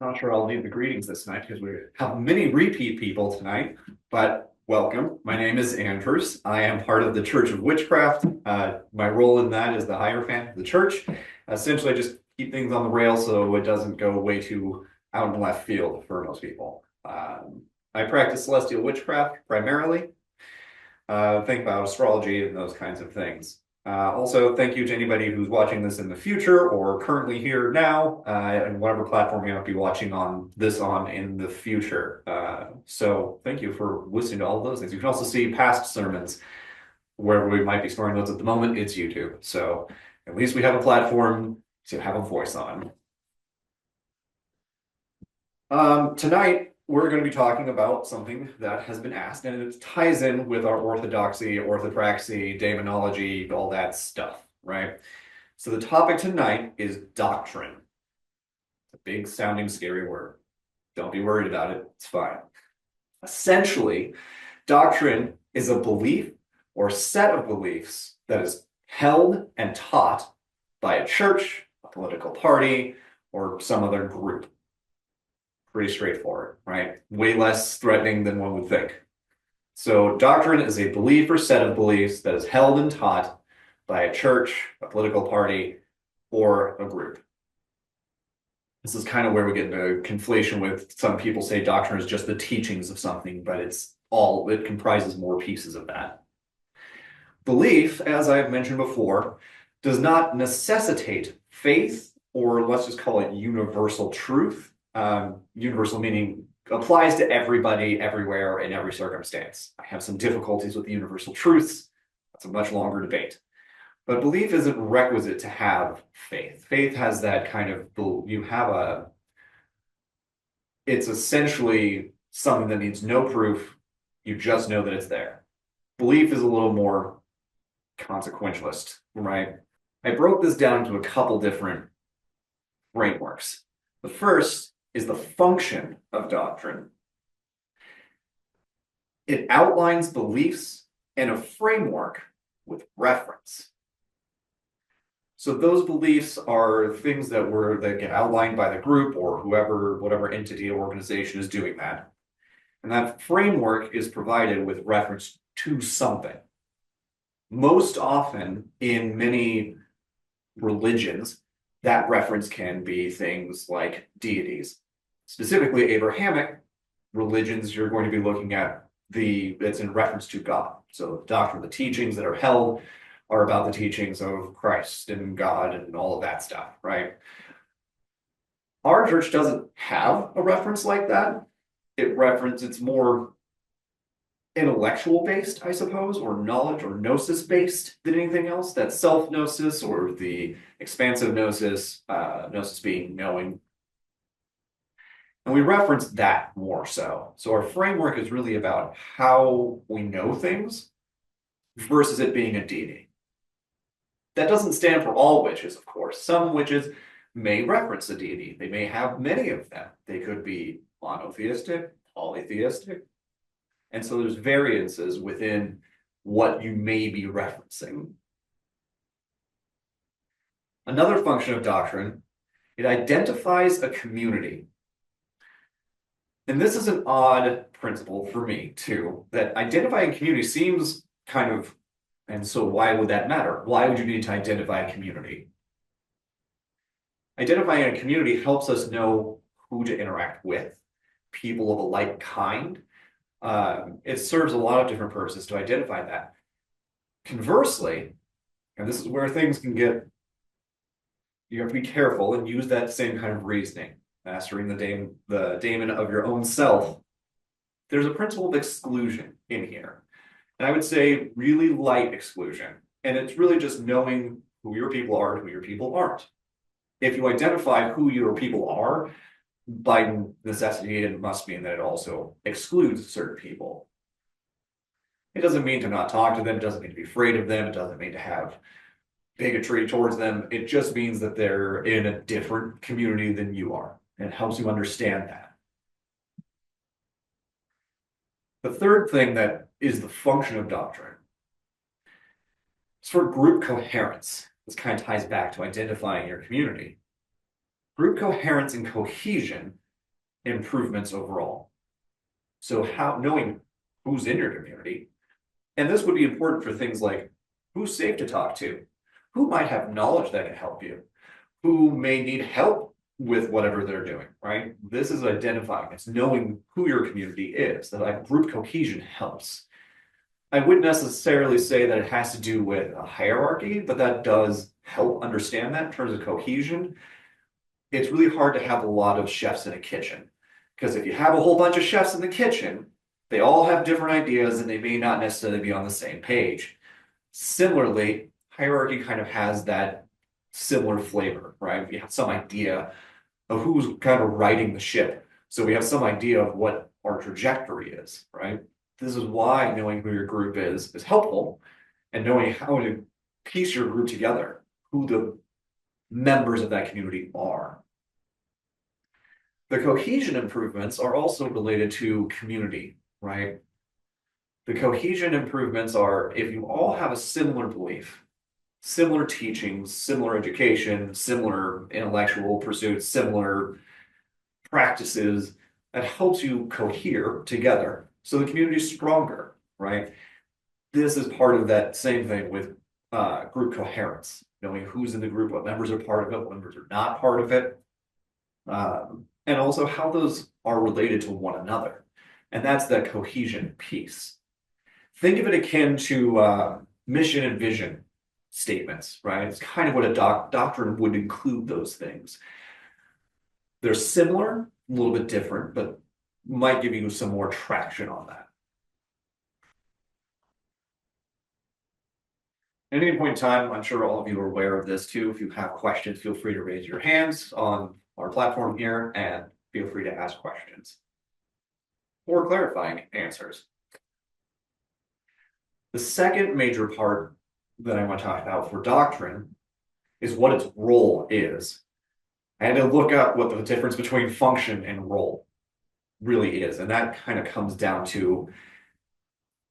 not sure I'll need the greetings this night because we have many repeat people tonight, but welcome. My name is Andrews. I am part of the Church of Witchcraft. My role in that is the hierophant of the church. Essentially, just keep things on the rails so it doesn't go way too out in left field for most people. I practice celestial witchcraft primarily. Think about astrology and those kinds of things. Also, thank you to anybody who's watching this in the future or currently here now, and whatever platform you might be watching this on in the future. So thank you for listening to all of those things. You can also see past sermons wherever we might be storing those at the moment. It's YouTube. So at least we have a platform to have a voice on. Tonight, we're going to be talking about something that has been asked, and it ties in with our orthodoxy, orthopraxy, demonology, all that stuff, right? So the topic tonight is doctrine. It's a big sounding, scary word. Don't be worried about it. It's fine. Essentially, doctrine is a belief or set of beliefs that is held and taught by a church, a political party, or some other group. Pretty straightforward, right? Way less threatening than one would think. So doctrine is a belief or set of beliefs that is held and taught by a church, a political party, or a group. This is kind of where we get into conflation with some people say doctrine is just the teachings of something, but it comprises more pieces of that. Belief, as I've mentioned before, does not necessitate faith, or let's just call it universal truth. Universal meaning applies to everybody, everywhere, in every circumstance. I have some difficulties with the universal truths. That's a much longer debate. But belief isn't requisite to have faith. Faith has that kind of, it's essentially something that needs no proof. You just know that it's there. Belief is a little more consequentialist, right? I broke this down into a couple different frameworks. The first is the function of doctrine. It outlines beliefs and a framework with reference. So those beliefs are things that get outlined by the group or whatever entity or organization is doing that. And that framework is provided with reference to something. Most often in many religions, that reference can be things like deities. Specifically, Abrahamic religions, you're going to be looking at it's in reference to God. So the doctrine, the teachings that are held are about the teachings of Christ and God and all of that stuff, right? Our church doesn't have a reference like that. It's more intellectual based, I suppose, or knowledge or gnosis based than anything else. That self gnosis or the expansive gnosis, gnosis being knowing. And we reference that more so. So our framework is really about how we know things versus it being a deity. That doesn't stand for all witches, of course. Some witches may reference a deity. They may have many of them. They could be monotheistic, polytheistic. And so there's variances within what you may be referencing. Another function of doctrine, it identifies a community. And this is an odd principle for me, too, that identifying community seems kind of, and so why would that matter? Why would you need to identify a community? Identifying a community helps us know who to interact with, people of a like kind. It serves a lot of different purposes to identify that. Conversely, and this is where things can get, you have to be careful and use that same kind of reasoning, mastering the daemon of your own self. There's a principle of exclusion in here. And I would say really light exclusion. And it's really just knowing who your people are and who your people aren't. If you identify who your people are, by necessity, it must mean that it also excludes certain people. It doesn't mean to not talk to them. It doesn't mean to be afraid of them. It doesn't mean to have bigotry towards them. It just means that they're in a different community than you are. And it helps you understand that. The third thing that is the function of doctrine is for group coherence. This kind of ties back to identifying your community. Group coherence and cohesion improvements overall. So knowing who's in your community, and this would be important for things like who's safe to talk to, who might have knowledge that can help you, who may need help with whatever they're doing, right? This is identifying, it's knowing who your community is, that like group cohesion helps. I wouldn't necessarily say that it has to do with a hierarchy, but that does help understand that in terms of cohesion. It's really hard to have a lot of chefs in a kitchen, because if you have a whole bunch of chefs in the kitchen, they all have different ideas and they may not necessarily be on the same page. Similarly, hierarchy kind of has that similar flavor, right? We have some idea of who's kind of riding the ship. So we have some idea of what our trajectory is, right? This is why knowing who your group is helpful, and knowing how to piece your group together, who the members of that community are. The cohesion improvements are also related to community, right? The cohesion improvements are if you all have a similar belief, similar teachings, similar education, similar intellectual pursuits, similar practices, that helps you cohere together so the community is stronger, right? This is part of that same thing with group coherence, knowing who's in the group, what members are part of it, what members are not part of it, and also how those are related to one another. And that's that cohesion piece. Think of it akin to mission and vision statements, right? It's kind of what a doctrine would include those things. They're similar, a little bit different, but might give you some more traction on that. At any point in time, I'm sure all of you are aware of this too. If you have questions, feel free to raise your hands on our platform here and feel free to ask questions or clarifying answers. The second major part that I want to talk about for doctrine is what its role is. I had to look up what the difference between function and role really is, and that kind of comes down to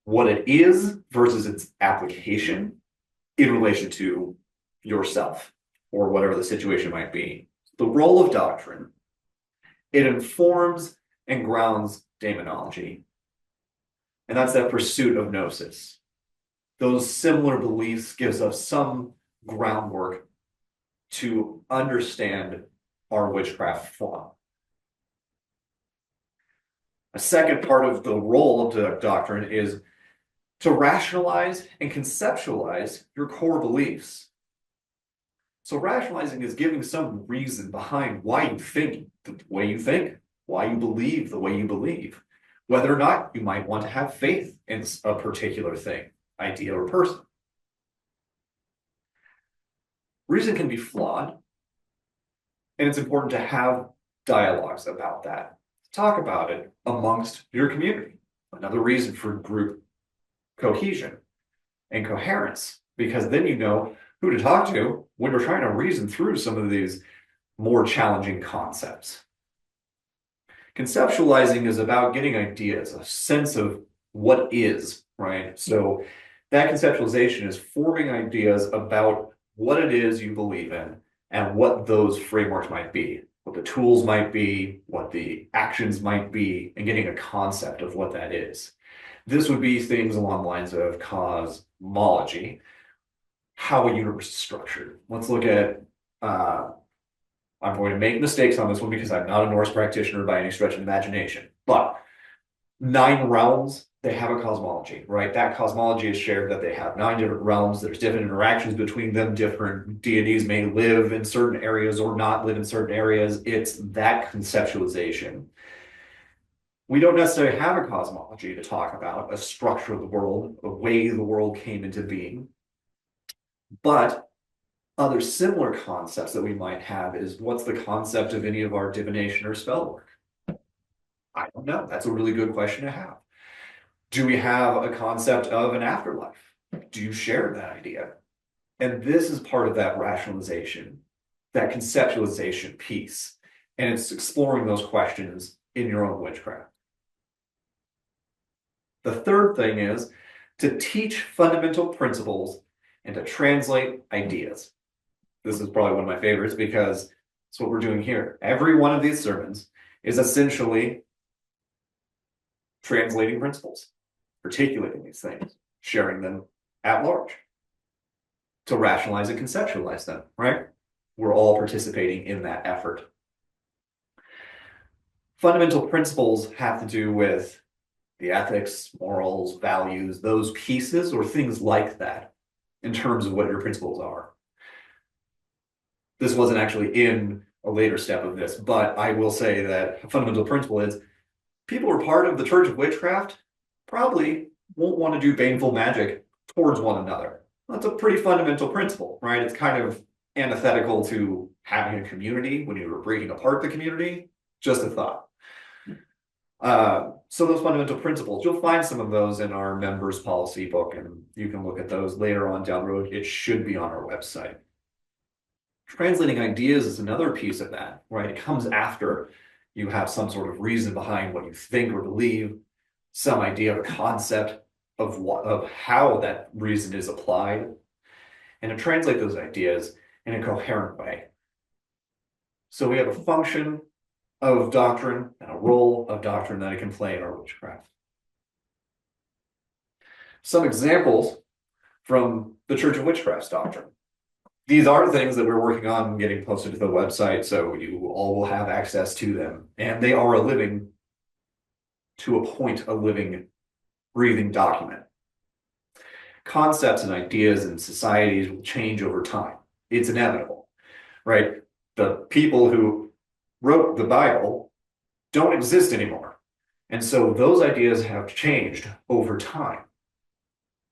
what it is versus its application in relation to yourself or whatever the situation might be. The role of doctrine, it informs and grounds demonology, and that's that pursuit of gnosis. Those similar beliefs gives us some groundwork to understand our witchcraft form. A second part of the role of the doctrine is to rationalize and conceptualize your core beliefs. So rationalizing is giving some reason behind why you think the way you think, why you believe the way you believe, whether or not you might want to have faith in a particular thing, idea, or person. Reason can be flawed, and it's important to have dialogues about that. Talk about it amongst your community. Another reason for group cohesion and coherence, because then you know who to talk to when we're trying to reason through some of these more challenging concepts. Conceptualizing is about getting ideas, a sense of what is, right? So that conceptualization is forming ideas about what it is you believe in and what those frameworks might be, what the tools might be, what the actions might be, and getting a concept of what that is. This would be things along the lines of cosmology, how a universe is structured. Let's look at, I'm going to make mistakes on this one because I'm not a Norse practitioner by any stretch of imagination, but 9 realms, they have a cosmology, right? That cosmology is shared that they have 9 different realms. There's different interactions between them. Different deities may live in certain areas or not live in certain areas. It's that conceptualization. We don't necessarily have a cosmology to talk about, a structure of the world, a way the world came into being. But other similar concepts that we might have is what's the concept of any of our divination or spell work? I don't know. That's a really good question to have. Do we have a concept of an afterlife? Do you share that idea? And this is part of that rationalization, that conceptualization piece. And it's exploring those questions in your own witchcraft. The third thing is to teach fundamental principles and to translate ideas. This is probably one of my favorites because it's what we're doing here. Every one of these sermons is essentially translating principles, articulating these things, sharing them at large to rationalize and conceptualize them, right? We're all participating in that effort. Fundamental principles have to do with the ethics, morals, values, those pieces or things like that in terms of what your principles are. This wasn't actually in a later step of this, but I will say that a fundamental principle is people who are part of the Church of Witchcraft probably won't want to do baneful magic towards one another. That's a pretty fundamental principle, right? It's kind of antithetical to having a community when you were breaking apart the community. Just a thought. So those fundamental principles, you'll find some of those in our members policy book, and you can look at those later on down the road. It should be on our website. Translating ideas is another piece of that, right? It comes after you have some sort of reason behind what you think or believe, some idea of a concept of how that reason is applied, and to translate those ideas in a coherent way. So we have a function of doctrine and a role of doctrine that it can play in our witchcraft. Some examples from the Church of Witchcraft's doctrine. These are things that we're working on getting posted to the website, so you all will have access to them. And they are a living, to a point, a living, breathing document. Concepts and ideas and societies will change over time. It's inevitable, right? The people who wrote the Bible don't exist anymore. And so those ideas have changed over time.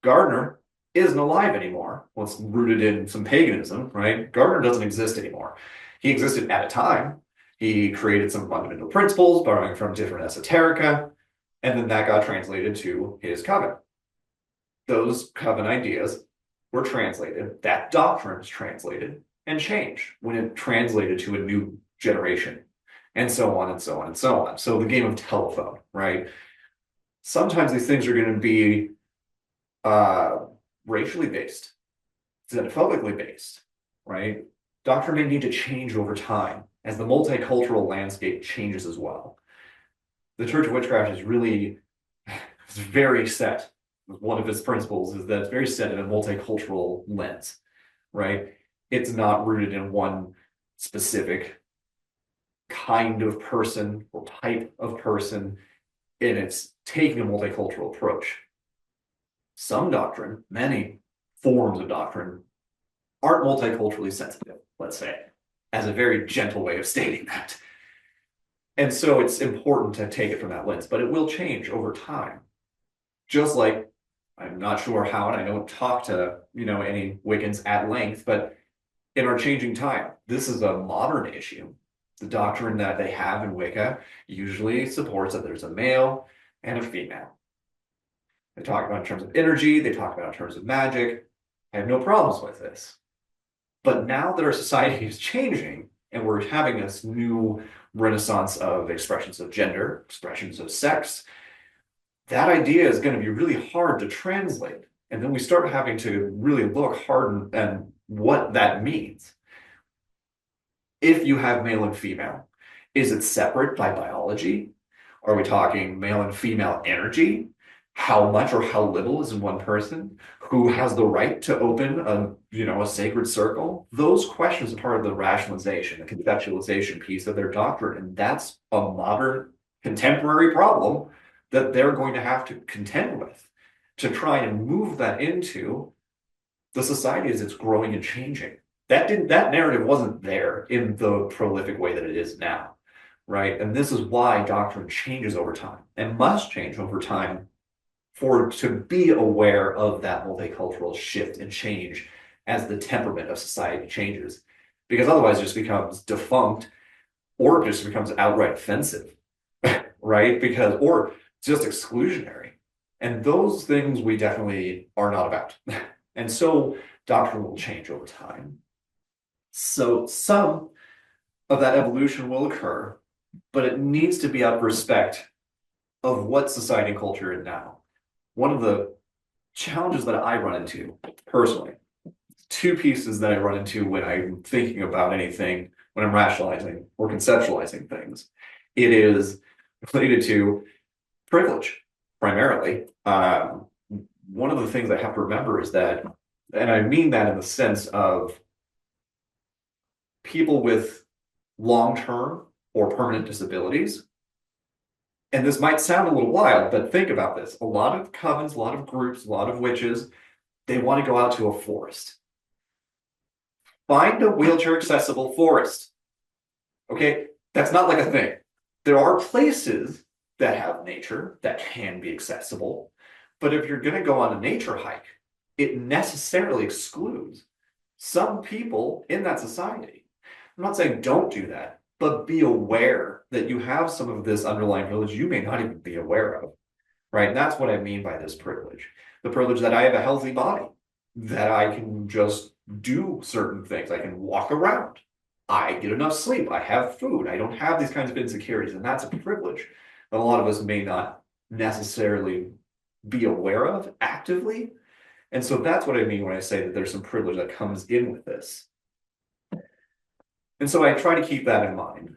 Gardner isn't alive anymore. Well, it's rooted in some paganism, right? Gardner doesn't exist anymore. He existed at a time. He created some fundamental principles, borrowing from different esoterica, and then that got translated to his coven. Those coven ideas were translated, that doctrine was translated and changed when it translated to a new generation, and so on and so on and so on. So the game of telephone, right? Sometimes these things are going to be racially based, xenophobically based, right? Doctrine may need to change over time as the multicultural landscape changes as well. The Church of Witchcraft is really very set. One of its principles is that it's very set in a multicultural lens, right? It's not rooted in one specific kind of person or type of person, and it's taking a multicultural approach. Some doctrine, many forms of doctrine, aren't multiculturally sensitive, let's say, as a very gentle way of stating that. And so it's important to take it from that lens, but it will change over time. Just like, I'm not sure how, and I don't talk to, any Wiccans at length, but in our changing time, this is a modern issue. The doctrine that they have in Wicca usually supports that there's a male and a female. They talk about in terms of energy, they talk about in terms of magic. I have no problems with this. But now that our society is changing and we're having this new renaissance of expressions of gender, expressions of sex, that idea is going to be really hard to translate. And then we start having to really look hard at what that means. If you have male and female, is it separate by biology? Are we talking male and female energy? How much or how little is in one person? Who has the right to open a sacred circle? Those questions are part of the rationalization, the conceptualization piece of their doctrine. And that's a modern contemporary problem that they're going to have to contend with to try and move that into the society as it's growing and changing. That narrative wasn't there in the prolific way that it is now, right? And this is why doctrine changes over time and must change over time to be aware of that multicultural shift and change as the temperament of society changes, because otherwise it just becomes defunct or it just becomes outright offensive, right? Or just exclusionary. And those things we definitely are not about. And so doctrine will change over time. So some of that evolution will occur, but it needs to be out of respect of what society and culture is now. One of the challenges that I run into personally, two pieces that I run into when I'm thinking about anything, when I'm rationalizing or conceptualizing things, It is related to privilege, primarily. One of the things I have to remember is that, and I mean that in the sense of people with long-term or permanent disabilities. And this might sound a little wild, but think about this. A lot of covens, a lot of groups, a lot of witches, they want to go out to a forest. Find a wheelchair accessible forest. Okay, that's not like a thing. There are places that have nature that can be accessible, but if you're going to go on a nature hike, it necessarily excludes some people in that society. I'm not saying don't do that, but be aware that you have some of this underlying privilege you may not even be aware of, right? And that's what I mean by this privilege. The privilege that I have a healthy body, that I can just do certain things. I can walk around. I get enough sleep. I have food. I don't have these kinds of insecurities. And that's a privilege that a lot of us may not necessarily be aware of actively. And so that's what I mean when I say that there's some privilege that comes in with this. And so I try to keep that in mind.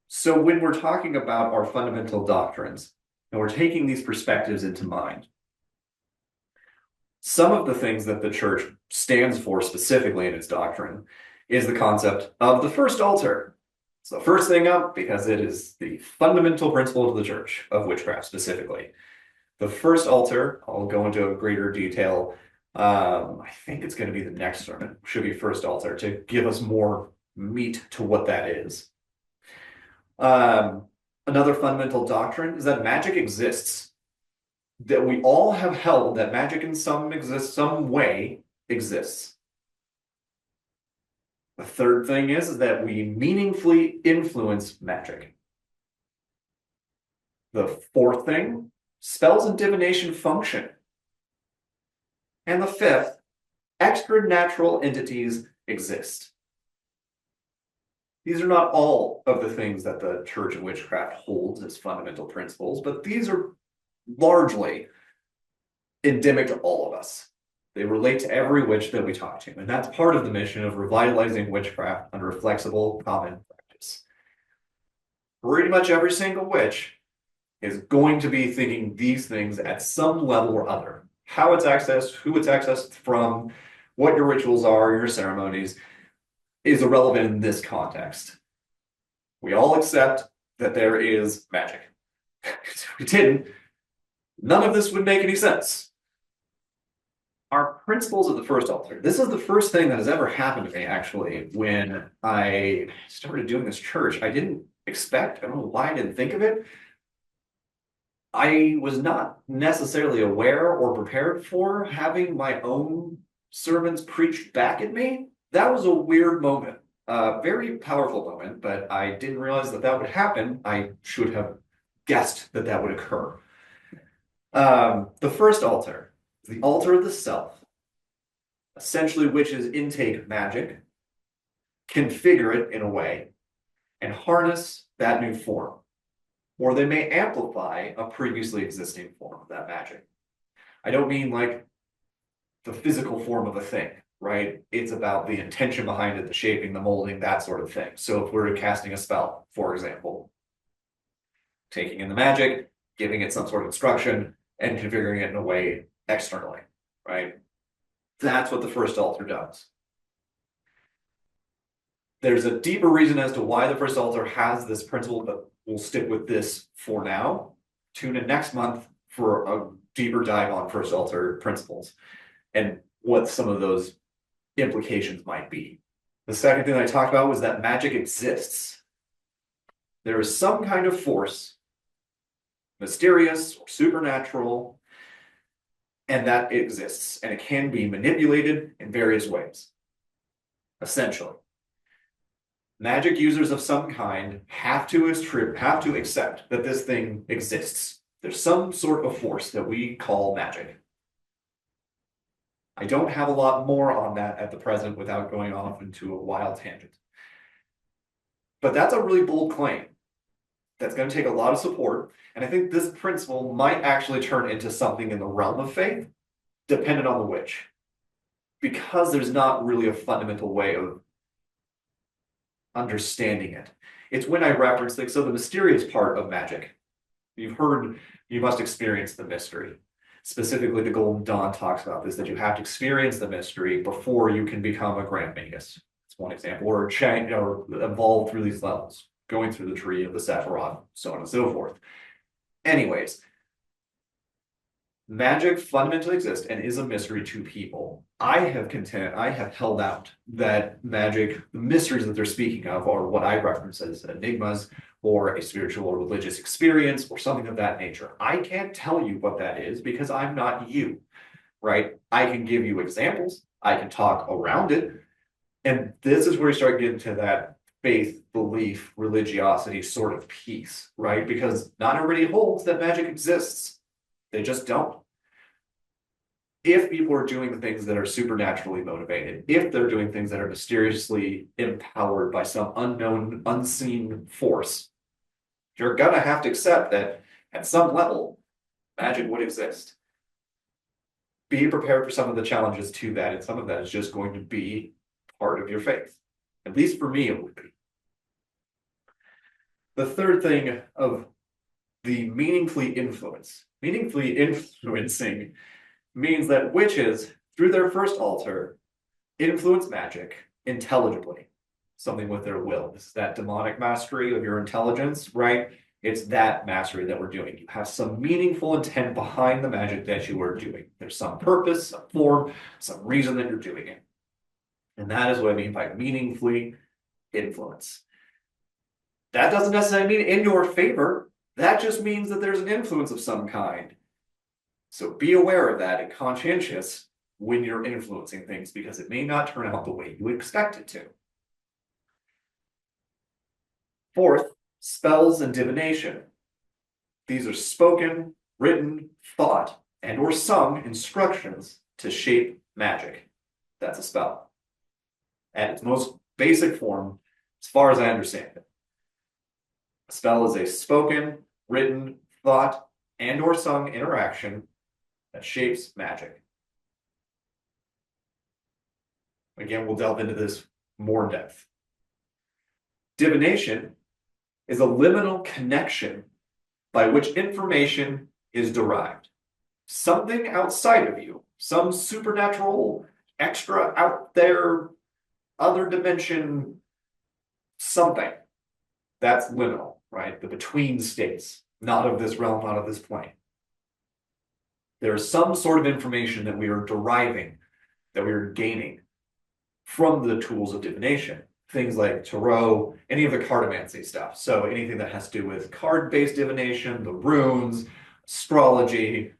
So when we're talking about our fundamental doctrines, and we're taking these perspectives into mind, some of the things that the church stands for specifically in its doctrine is the concept of the first altar. It's the first thing up because it is the fundamental principle of the Church of Witchcraft specifically. The first altar, I'll go into a greater detail. I think it's going to be the next sermon, should be first altar, to give us more meat to what that is. Another fundamental doctrine is that magic exists. That we all have held that magic in some way exists. The third thing is that we meaningfully influence magic. The fourth thing, spells and divination function. And the fifth, extra-natural entities exist. These are not all of the things that the Church of Witchcraft holds as fundamental principles, but these are largely endemic to all of us. They relate to every witch that we talk to, and that's part of the mission of revitalizing witchcraft under a flexible common practice. Pretty much every single witch is going to be thinking these things at some level or other. How it's accessed, who it's accessed from, what your rituals are, your ceremonies, is irrelevant in this context. We all accept that there is magic. If we didn't, none of this would make any sense. Our principles of the first altar. This is the first thing that has ever happened to me, actually, when I started doing this church. I didn't expect, I don't know why I didn't think of it. I was not necessarily aware or prepared for having my own sermons preached back at me. That was a weird moment, a very powerful moment, but I didn't realize that that would happen. I should have guessed that that would occur. The first altar, the altar of the self, essentially witches intake magic, configure it in a way, and harness that new form. Or they may amplify a previously existing form of that magic. I don't mean like the physical form of a thing, right? It's about the intention behind it, the shaping, the molding, that sort of thing. So if we're casting a spell, for example, taking in the magic, giving it some sort of instruction, and configuring it in a way externally, right? That's what the first altar does. There's a deeper reason as to why the first altar has this principle, but we'll stick with this for now. Tune in next month for a deeper dive on first altar principles and what some of those implications might be. The second thing I talked about was that magic exists. There is some kind of force, mysterious or supernatural, and that exists, and it can be manipulated in various ways. Essentially, magic users of some kind have to accept that this thing exists. There's some sort of force that we call magic. I don't have a lot more on that at the present without going off into a wild tangent. But that's a really bold claim. That's going to take a lot of support. And I think this principle might actually turn into something in the realm of faith, dependent on the witch. Because there's not really a fundamental way of understanding it. It's when I reference things. So the mysterious part of magic, you've heard, you must experience the mystery. Specifically, the Golden Dawn talks about this, that you have to experience the mystery before you can become a Grand Magus. That's one example, or change or evolve through these levels, going through the tree of the Sephiroth, so on and so forth. Anyways, magic fundamentally exists and is a mystery to people. I have held out that magic, the mysteries that they're speaking of, are what I reference as enigmas, or a spiritual or religious experience, or something of that nature. I can't tell you what that is because I'm not you, right? I can give you examples, I can talk around it, and this is where you start getting to that faith, belief, religiosity sort of piece, right? Because not everybody holds that magic exists. They just don't. If people are doing things that are supernaturally motivated, if they're doing things that are mysteriously empowered by some unknown, unseen force, you're gonna have to accept that at some level, magic would exist. Be prepared for some of the challenges to that, and some of that is just going to be part of your faith. At least for me, it would be. The third thing of the meaningfully influencing means that witches, through their first altar, influence magic intelligibly, something with their will. This is that demonic mastery of your intelligence, right? It's that mastery that we're doing. You have some meaningful intent behind the magic that you are doing. There's some purpose, some form, some reason that you're doing it. And that is what I mean by meaningfully influence. That doesn't necessarily mean in your favor. That just means that there's an influence of some kind. So be aware of that and conscientious when you're influencing things, because it may not turn out the way you expect it to. Fourth, spells and divination. These are spoken, written, thought, and or sung instructions to shape magic. That's a spell. At its most basic form, as far as I understand it. A spell is a spoken, written, thought, and or sung interaction that shapes magic. Again, we'll delve into this more in depth. Divination is a liminal connection by which information is derived. Something outside of you, some supernatural, extra out there, other dimension, something. That's liminal, right? The between states, not of this realm, not of this plane. There's some sort of information that we are deriving, that we are gaining from the tools of divination. Things like tarot, any of the cartomancy stuff. So anything that has to do with card-based divination, the runes, astrology,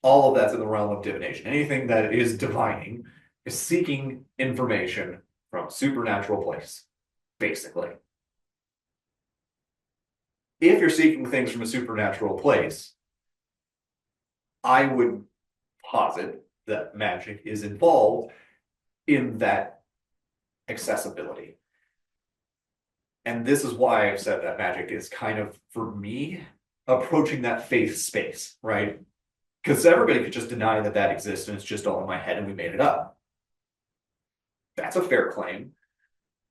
all of that's in the realm of divination. Anything that is divining is seeking information from a supernatural place, basically. If you're seeking things from a supernatural place, I would posit that magic is involved in that accessibility. And this is why I've said that magic is kind of, for me, approaching that faith space, right? Because everybody could just deny that that exists and it's just all in my head and we made it up. That's a fair claim.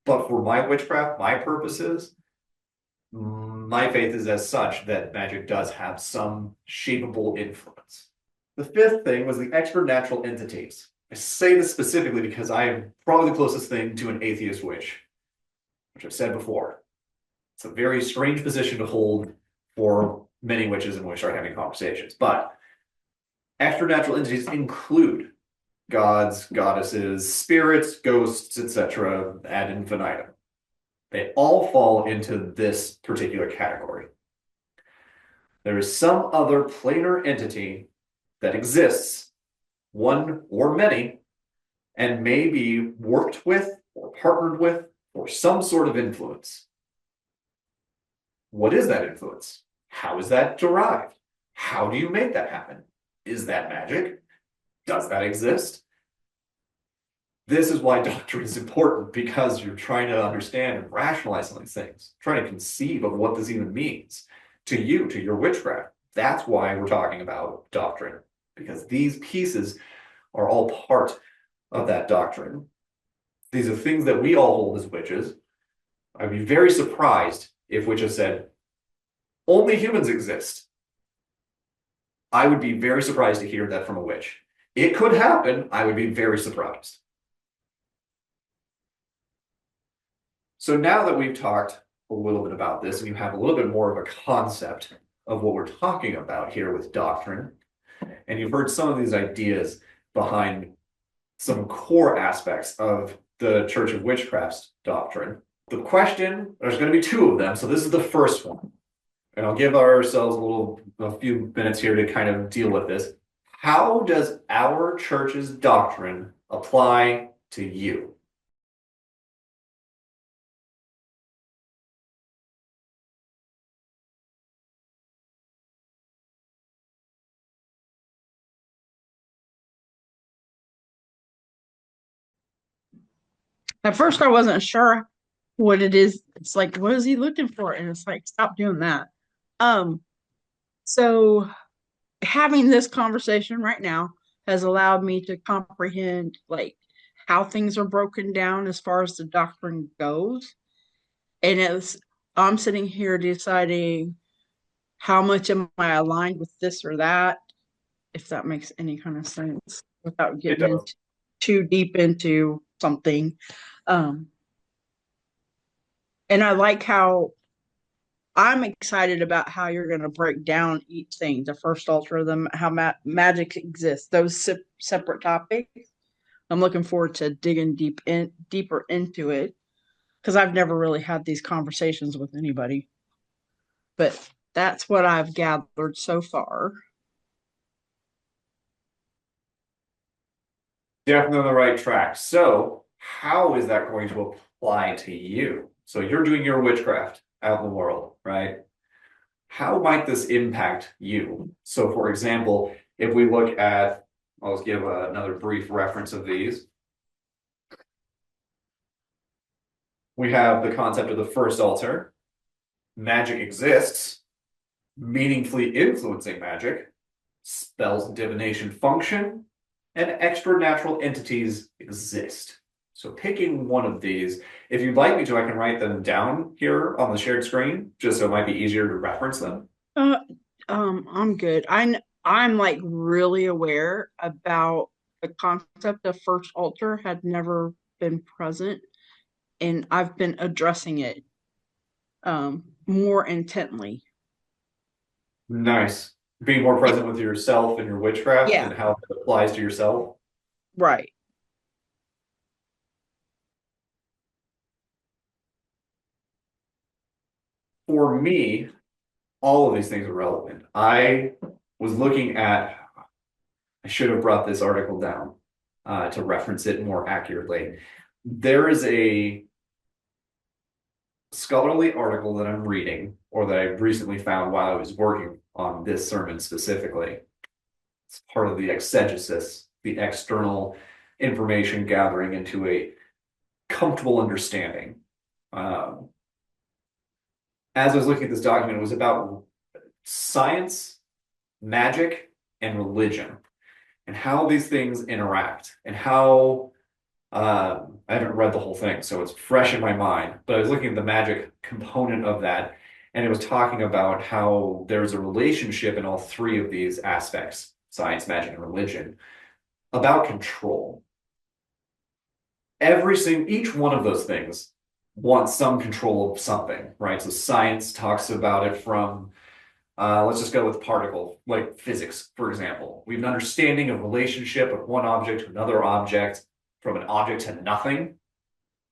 But for my witchcraft, my purposes, my faith is as such that magic does have some shapeable influence. The fifth thing was the extranatural entities. I say this specifically because I am probably the closest thing to an atheist witch, which I've said before. It's a very strange position to hold for many witches when we start having conversations. But extranatural entities include gods, goddesses, spirits, ghosts, etc. ad infinitum. They all fall into this particular category. There is some other planar entity that exists, one or many, and may be worked with or partnered with or some sort of influence. What is that influence? How is that derived? How do you make that happen? Is that magic? Does that exist? This is why doctrine is important, because you're trying to understand and rationalize some of these things, trying to conceive of what this even means to you, to your witchcraft. That's why we're talking about doctrine, because these pieces are all part of that doctrine. These are things that we all hold as witches, I'd be very surprised if Witch has said, only humans exist. I would be very surprised to hear that from a witch. It could happen. I would be very surprised. So now that we've talked a little bit about this and you have a little bit more of a concept of what we're talking about here with doctrine, and you've heard some of these ideas behind some core aspects of the Church of Witchcraft's doctrine, the question, there's going to be two of them. So this is the first one. And I'll give ourselves a few minutes here to kind of deal with this. How does our church's doctrine apply to you? At first, I wasn't sure what it is. It's like, what is he looking for? And it's like, stop doing that. Um, so having this conversation right now has allowed me to comprehend like how things are broken down as far as the doctrine goes. And as I'm sitting here deciding how much am I aligned with this or that, if that makes any kind of sense, without It getting does. into too deep into something. Um, and I like how I'm excited about how you're going to break down each thing, the first altar, how magic exists, those separate topics. I'm looking forward to digging deeper into it because I've never really had these conversations with anybody. But that's what I've gathered so far. Definitely on the right track. So, how is that going to apply to you? So, you're doing your witchcraft out in the world, right? How might this impact you? So, for example, if we look at, I'll just give another brief reference of these. We have the concept of the first altar. Magic exists, meaningfully influencing magic, spells and divination function, and extra-natural entities exist. So picking one of these, if you'd like me to, I can write them down here on the shared screen, just so it might be easier to reference them. Uh, I'm good. I'm like really aware about the concept of first altar had never been present, and I've been addressing it more intently. Nice. Being more present with yourself and your witchcraft Yeah, and how it applies to yourself. right. For me, all of these things are relevant. I was looking at, I should have brought this article down to reference it more accurately. There is a scholarly article that I'm reading, or that I recently found while I was working on this sermon specifically. It's part of the exegesis, the external information gathering into a comfortable understanding. Um, as I was looking at this document, it was about science, magic, and religion, and how these things interact, and how I haven't read the whole thing, so it's fresh in my mind. But I was looking at the magic component of that, and it was talking about how there's a relationship in all three of these aspects, science, magic, and religion, about control. Each one of those things wants some control of something, right? So science talks about it from, let's just go with particle, like physics, for example. We have an understanding of relationship of one object to another object, from an object to nothing.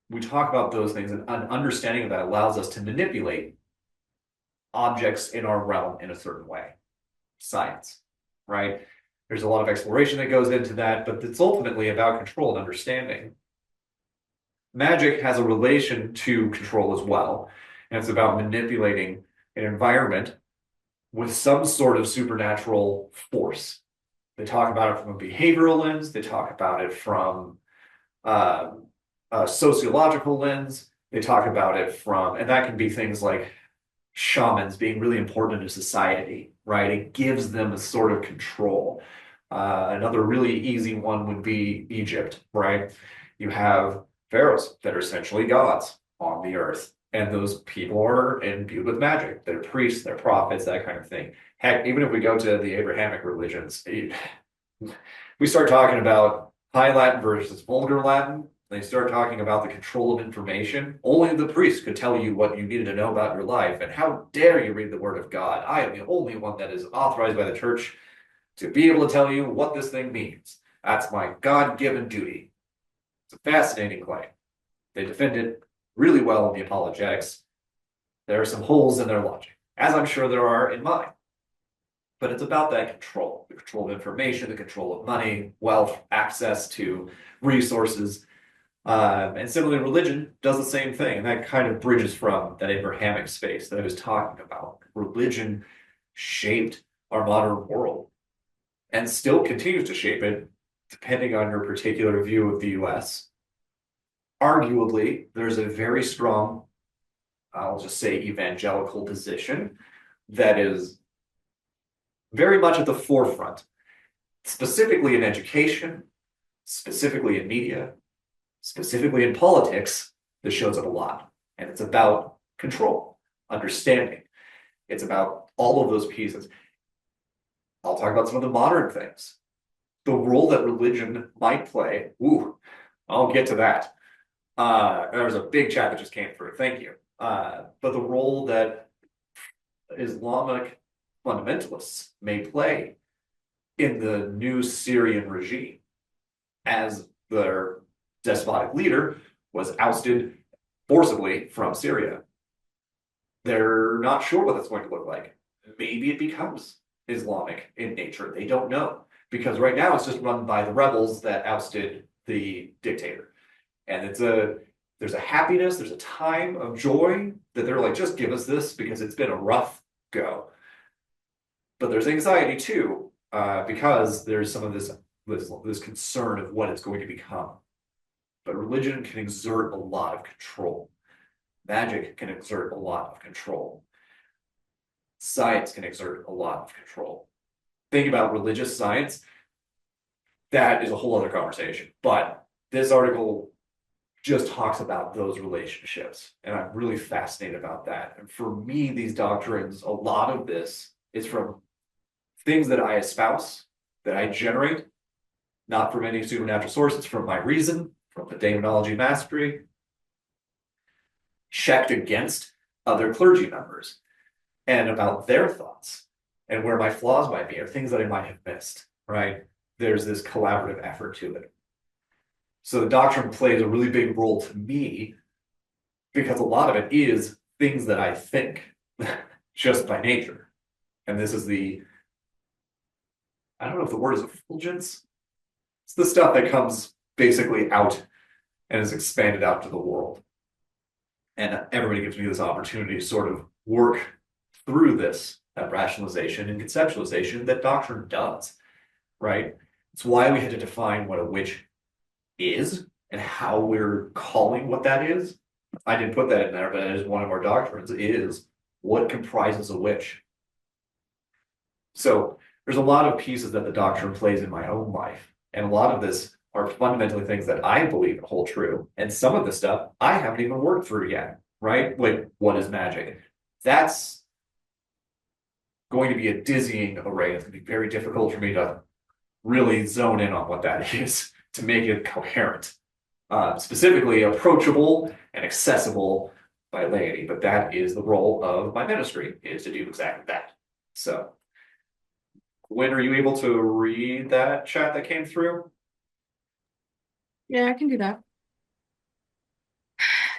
We talk about those things, and an understanding of that allows us to manipulate objects in our realm in a certain way. Science, right? There's a lot of exploration that goes into that, but it's ultimately about control and understanding. Magic has a relation to control as well, and it's about manipulating an environment with some sort of supernatural force. They talk about it from a behavioral lens, they talk about it from uh, a sociological lens, they talk about it from, and that can be things like shamans being really important in a society, right? It gives them a sort of control. Another really easy one would be Egypt, right? You have pharaohs that are essentially gods on the earth. And those people are imbued with magic. They're priests, they're prophets, that kind of thing. Heck, even if we go to the Abrahamic religions, we start talking about High Latin versus Vulgar Latin. They start talking about the control of information. Only the priest could tell you what you needed to know about your life. And how dare you read the word of God? I am the only one that is authorized by the church to be able to tell you what this thing means. That's my God-given duty. It's a fascinating claim. They defend it really well in the apologetics. There are some holes in their logic, as I'm sure there are in mine. But it's about that control, the control of information, the control of money, wealth, access to resources. And similarly, religion does the same thing. And that kind of bridges from that Abrahamic space that I was talking about. Religion shaped our modern world and still continues to shape it, depending on your particular view of the US. Arguably, there's a very strong, I'll just say, evangelical position that is very much at the forefront, specifically in education, specifically in media, specifically in politics. This shows up a lot. And it's about control, understanding. It's about all of those pieces. I'll talk about some of the modern things. The role that religion might play. Ooh, I'll get to that. There was a big chat that just came through. Thank you. But the role that Islamic fundamentalists may play in the new Syrian regime, as their despotic leader was ousted forcibly from Syria. They're not sure what that's going to look like. Maybe it becomes Islamic in nature. They don't know. Because right now it's just run by the rebels that ousted the dictator. And there's a happiness, there's a time of joy that they're like, just give us this because it's been a rough go. But there's anxiety too, because there's some of this concern of what it's going to become. But religion can exert a lot of control. Magic can exert a lot of control. Science can exert a lot of control. Think about religious science. That is a whole other conversation. But this article just talks about those relationships. And I'm really fascinated about that. And for me, these doctrines, a lot of this is from things that I espouse, that I generate, not from any supernatural source. It's from my reason, from the demonology mastery, checked against other clergy members, and about their thoughts and where my flaws might be or things that I might have missed, right? There's this collaborative effort to it. So the doctrine plays a really big role to me because a lot of it is things that I think just by nature. And this is I don't know if the word is effulgence. It's the stuff that comes basically out and is expanded out to the world. And everybody gives me this opportunity to sort of work through this, that rationalization and conceptualization that doctrine does, right? It's why we had to define what a witch is and how we're calling what that is. I didn't put that in there, but that is one of our doctrines, is what comprises a witch. So there's a lot of pieces that the doctrine plays in my own life. And a lot of this are fundamentally things that I believe hold true. And some of the stuff I haven't even worked through yet, right? Like, what is magic? That's going to be a dizzying array. It's going to be very difficult for me to really zone in on what that is to make it coherent, specifically approachable and accessible by laity. But that is the role of my ministry, is to do exactly that. So when are you able to read that chat that came through? Yeah, I can do that.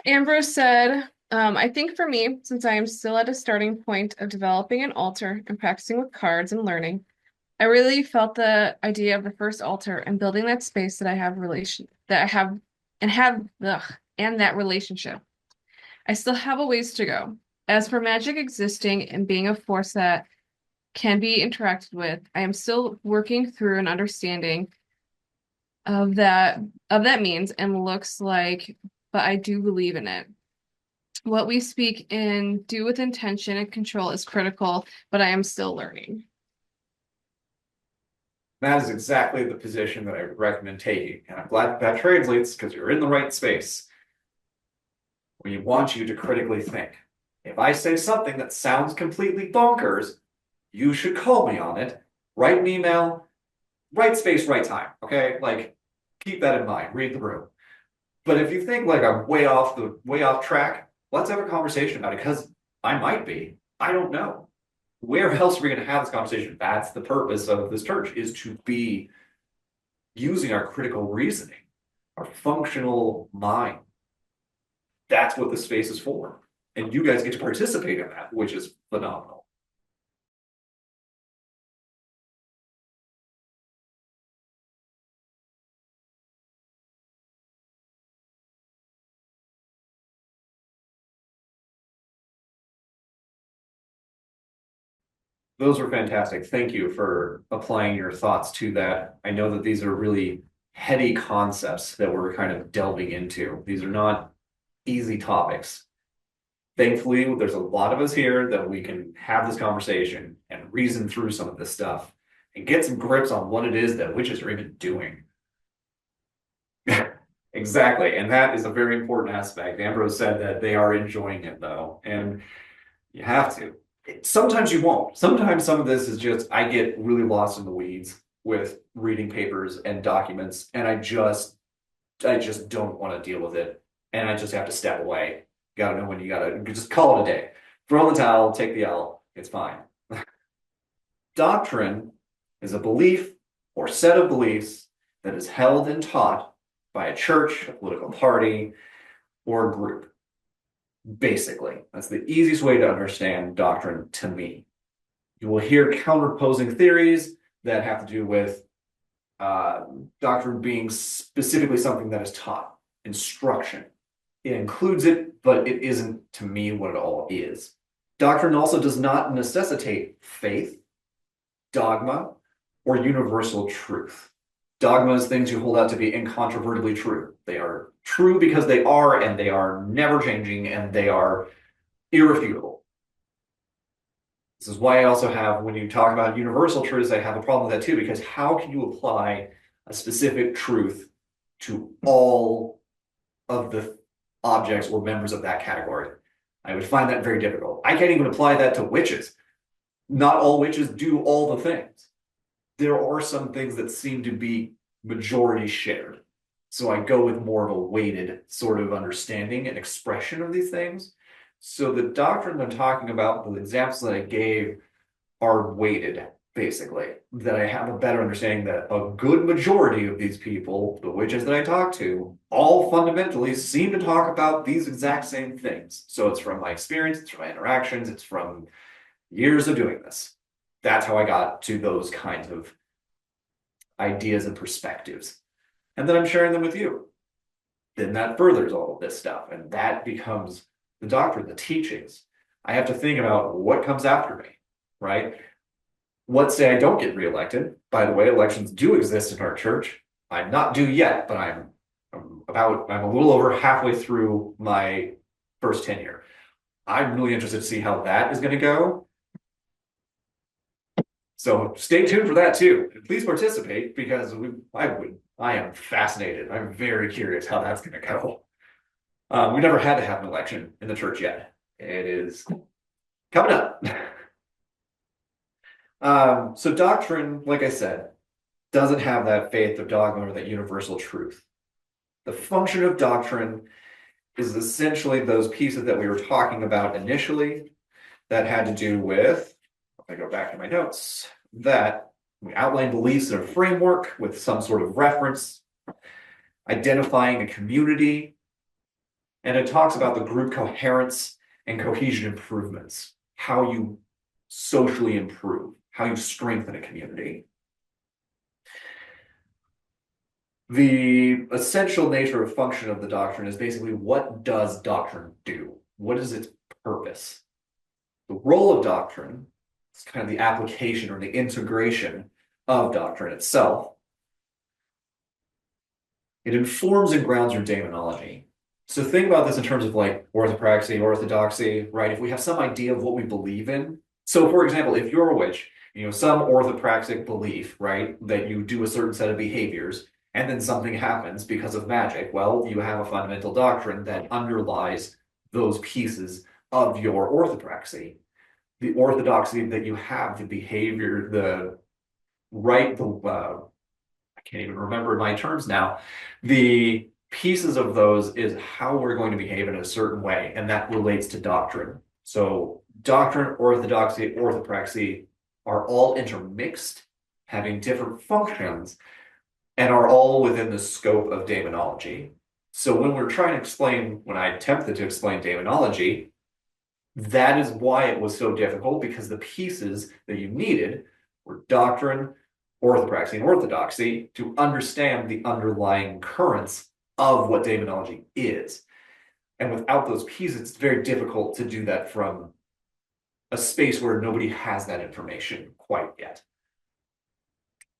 Ambrose said, I think for me, since I am still at a starting point of developing an altar and practicing with cards and learning, I really felt the idea of the first altar and building that space that I have and that relationship. I still have a ways to go. As for magic existing and being a force that can be interacted with, I am still working through an understanding of that means and looks like, but I do believe in it. What we speak and do with intention and control is critical, but I am still learning. That is exactly the position that I would recommend taking. And I'm glad that translates because you're in the right space. We want you to critically think. If I say something that sounds completely bonkers, you should call me on it. Write an email, right space, right time. Okay, like keep that in mind. Read the room. But if you think like I'm way off track, let's have a conversation about it because I might be. I don't know. Where else are we going to have this conversation? That's the purpose of this church, is to be using our critical reasoning, our functional mind. That's what the space is for. And you guys get to participate in that, which is phenomenal. Those were fantastic. Thank you for applying your thoughts to that. I know that these are really heady concepts that we're kind of delving into. These are not easy topics. Thankfully, there's a lot of us here that we can have this conversation and reason through some of this stuff and get some grips on what it is that witches are even doing. Exactly. And that is a very important aspect. Ambrose said that they are enjoying it, though. And you have to. Sometimes you won't. Sometimes some of this is just, I get really lost in the weeds with reading papers and documents, and I just don't want to deal with it. And I just have to step away. Gotta know when you gotta just call it a day. Throw in the towel, take the L, it's fine. Doctrine is a belief or set of beliefs that is held and taught by a church, a political party, or a group. Basically, that's the easiest way to understand doctrine to me. You will hear counterposing theories that have to do with doctrine being specifically something that is taught, instruction. It includes it, but it isn't, to me, what it all is. Doctrine also does not necessitate faith, dogma, or universal truth. Dogma is things you hold out to be incontrovertibly true. They are true because they are, and they are never changing, and they are irrefutable. This is why I also have, when you talk about universal truths, I have a problem with that too, because how can you apply a specific truth to all of the objects or members of that category? I would find that very difficult. I can't even apply that to witches. Not all witches do all the things. There are some things that seem to be majority shared. So I go with more of a weighted sort of understanding and expression of these things. So the doctrine I'm talking about, the examples that I gave are weighted, basically. That I have a better understanding that a good majority of these people, the witches that I talk to, all fundamentally seem to talk about these exact same things. So it's from my experience, it's from my interactions, it's from years of doing this. That's how I got to those kinds of ideas and perspectives. And then I'm sharing them with you. Then that furthers all of this stuff. And that becomes the doctrine, the teachings. I have to think about what comes after me, right? Let's say I don't get reelected. By the way, elections do exist in our church. I'm not due yet, but I'm a little over halfway through my first tenure. I'm really interested to see how that is going to go. So stay tuned for that too. Please participate because I am fascinated. I'm very curious how that's going to go. We never had to have an election in the church yet. It is coming up. So doctrine, like I said, doesn't have that faith or dogma or that universal truth. The function of doctrine is essentially those pieces that we were talking about initially that had to do with, if I go back to my notes, that we outline beliefs in a framework with some sort of reference, identifying a community, and it talks about the group coherence and cohesion improvements, how you socially improve, how you strengthen a community. The essential nature of function of the doctrine is basically, what does doctrine do? What is its purpose? The role of doctrine is kind of the application or the integration of doctrine itself. It informs and grounds your demonology. So think about this in terms of like orthopraxy, orthodoxy, right? If we have some idea of what we believe in. So for example, if you're a witch, some orthopraxic belief, right? That you do a certain set of behaviors and then something happens because of magic. Well, you have a fundamental doctrine that underlies those pieces of your orthopraxy. The orthodoxy that you have, the behavior, the right, I can't even remember my terms now. The pieces of those is how we're going to behave in a certain way, and that relates to doctrine. So doctrine, orthodoxy, orthopraxy are all intermixed, having different functions, and are all within the scope of demonology. So when we're trying to explain, when I attempted to explain demonology, that is why it was so difficult, because the pieces that you needed were doctrine, orthopraxy, and orthodoxy to understand the underlying currents of what demonology is. And without those pieces, it's very difficult to do that from a space where nobody has that information quite yet.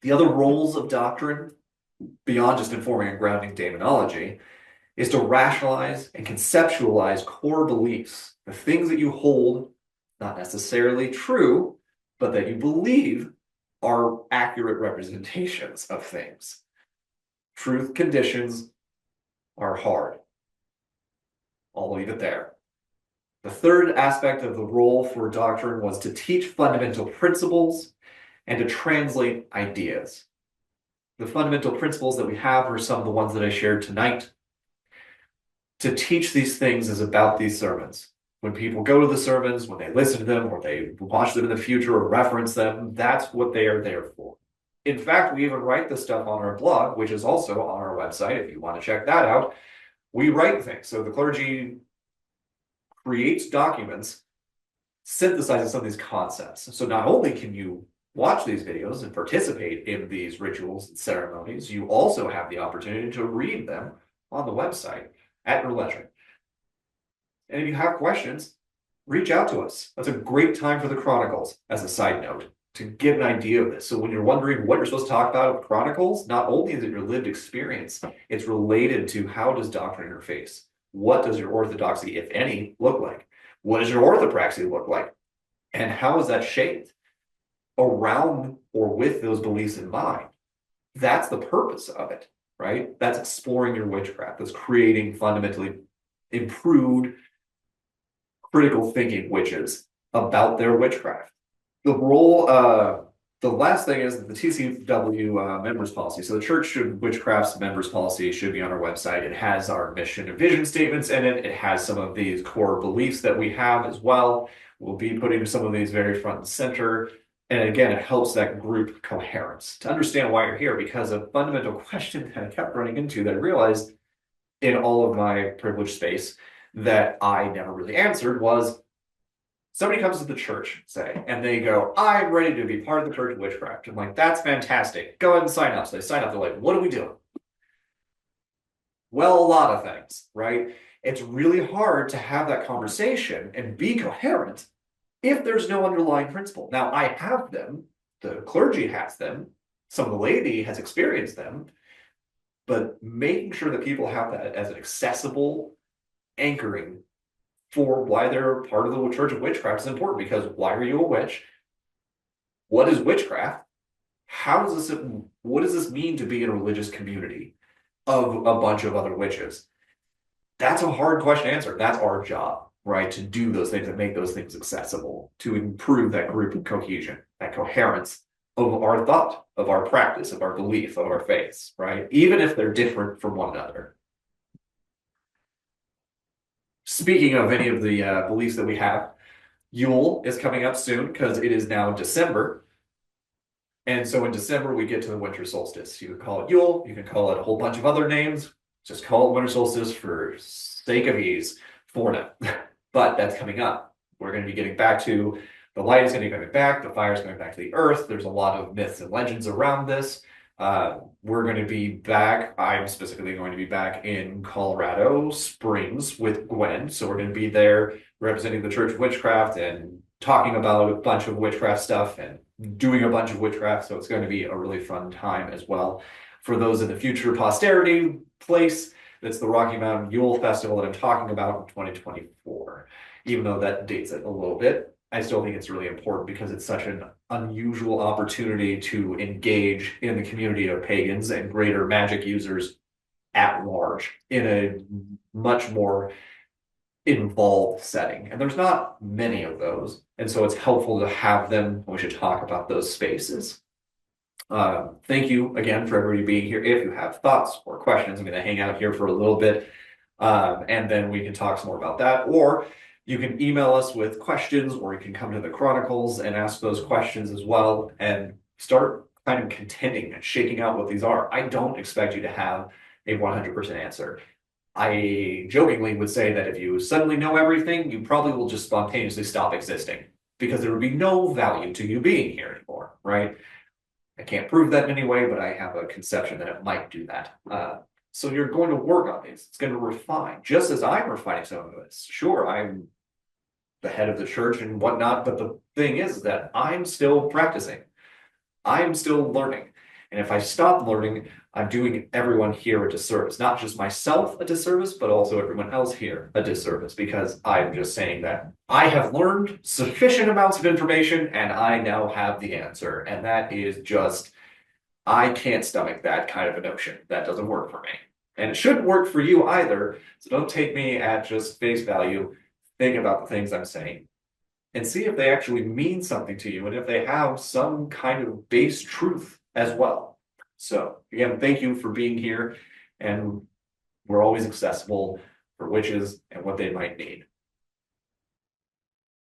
The other roles of doctrine, beyond just informing and grounding demonology, is to rationalize and conceptualize core beliefs, the things that you hold, not necessarily true, but that you believe are accurate representations of things. Truth conditions are hard. I'll leave it there. The third aspect of the role for doctrine was to teach fundamental principles and to translate ideas. The fundamental principles that we have are some of the ones that I shared tonight. To teach these things is about these sermons. When people go to the sermons, when they listen to them, or they watch them in the future or reference them, that's what they are there for. In fact, we even write this stuff on our blog, which is also on our website if you want to check that out. We write things. So the clergy creates documents synthesizing some of these concepts. So not only can you watch these videos and participate in these rituals and ceremonies, you also have the opportunity to read them on the website at your leisure. And if you have questions, reach out to us. That's a great time for the Chronicles, as a side note, to get an idea of this. So when you're wondering what you're supposed to talk about with Chronicles, not only is it your lived experience, it's related to how does doctrine interface? What does your orthodoxy, if any, look like? What does your orthopraxy look like? And how is that shaped around or with those beliefs in mind? That's the purpose of it, right? That's exploring your witchcraft. That's creating fundamentally improved critical thinking witches about their witchcraft. The role, the last thing is the TCW members policy. So the Church of Witchcraft's members policy should be on our website. It has our mission and vision statements in it. It has some of these core beliefs that we have as well. We'll be putting some of these very front and center. And again, it helps that group coherence to understand why you're here, because a fundamental question that I kept running into that I realized in all of my privileged space that I never really answered was, somebody comes to the church, say, and they go, I'm ready to be part of the Church of Witchcraft. I'm like, that's fantastic. Go ahead and sign up. So they sign up. They're like, what do we do? Well, a lot of things, right? It's really hard to have that conversation and be coherent if there's no underlying principle. Now, I have them. The clergy has them. Some of the laity has experienced them. But making sure that people have that as an accessible anchoring for why they're part of the Church of Witchcraft is important, because why are you a witch? What is witchcraft? What does this mean to be in a religious community of a bunch of other witches? That's a hard question to answer. That's our job, right? To do those things and make those things accessible, to improve that group of cohesion, that coherence of our thought, of our practice, of our belief, of our faiths, right? Even if they're different from one another. Speaking of any of the beliefs that we have, Yule is coming up soon because it is now December. And so in December, we get to the winter solstice. You can call it Yule. You can call it a whole bunch of other names. Just call it winter solstice for sake of ease for now. But that's coming up. We're going to be getting back to the light is going to be coming back. The fire is going back to the earth. There's a lot of myths and legends around this. We're going to be back. I'm specifically going to be back in Colorado Springs with Gwen. So we're going to be there representing the Church of Witchcraft and talking about a bunch of witchcraft stuff and doing a bunch of witchcraft. So it's going to be a really fun time as well. For those in the future posterity place, that's the Rocky Mountain Yule Festival that I'm talking about in 2024. Even though that dates it a little bit, I still think it's really important because it's such an unusual opportunity to engage in the community of pagans and greater magic users at large in a much more involved setting, and there's not many of those, and so it's helpful to have them. We should talk about those spaces. Thank you again for everybody being here. If you have thoughts or questions, I'm going to hang out here for a little bit, and then we can talk some more about that, or you can email us with questions, or you can come to the Chronicles and ask those questions as well, and start kind of contending and shaking out what these are. I don't expect you to have a 100% answer. I jokingly would say that if you suddenly know everything, you probably will just spontaneously stop existing, because there would be no value to you being here anymore, right? I can't prove that in any way, but I have a conception that it might do that. So you're going to work on these. It's going to refine, just as I'm refining some of this. Sure, I'm the head of the church and whatnot, but the thing is that I'm still practicing. I'm still learning. And if I stop learning, I'm doing everyone here a disservice. Not just myself a disservice, but also everyone else here a disservice, because I'm just saying that I have learned sufficient amounts of information and I now have the answer. And that is just, I can't stomach that kind of a notion. That doesn't work for me. And it shouldn't work for you either. So don't take me at just face value. Think about the things I'm saying and see if they actually mean something to you and if they have some kind of base truth as well. So again, thank you for being here, and we're always accessible for witches and what they might need.